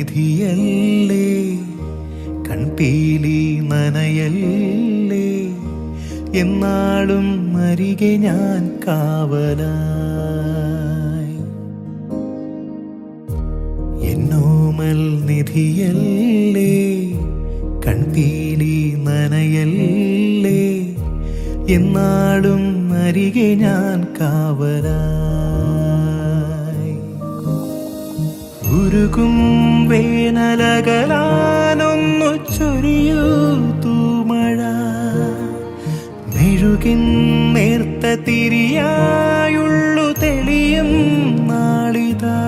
നിധിയല്ലേ, കൺപീലി നനയല്ലേ, എന്നാളും അരികെ ഞാൻ കാവലായി. എന്നോമൽ നിധിയല്ലേ, കൺപീലി നനയല്ലേ, എന്നാളും അരികെ ഞാൻ കാവലായി. ഉരുകും വേനലകലാനൊന്നു ചൊരിയൂ തൂമഴ, മെഴുകിൻ നേർത്ത തിരിയായുള്ളു തെളിയും നാളിതാ.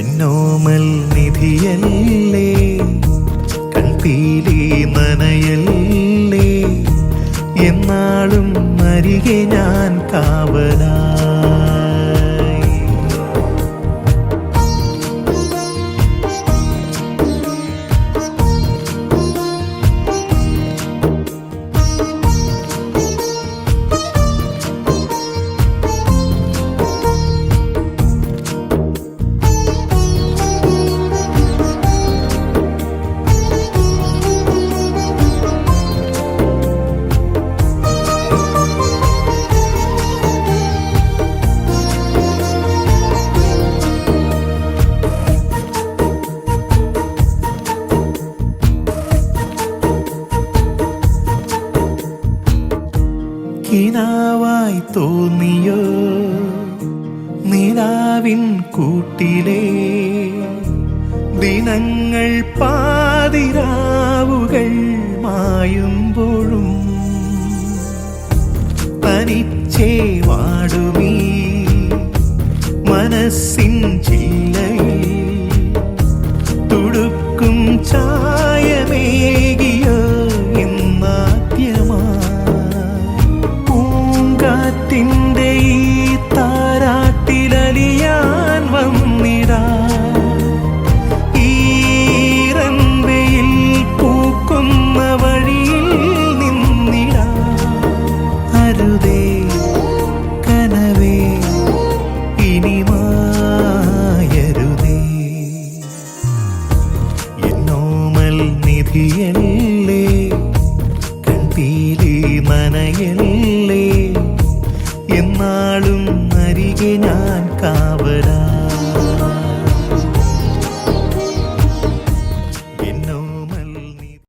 എന്നോമൽ നിധിയല്ലേ, കൺപീലി നനയല്ലേ, എന്നാളും അരികെ ഞാൻ കാവലായി. കിനാവായി തോന്നിയോ നിലാവിൻ കൂട്ടിലെ ദിനങ്ങൾ, പാതിരാവുകൾ മായുമ്പോഴും തനിച്ചേ വാടുമീ മനസ്സിൻ ചില്ലയിൽ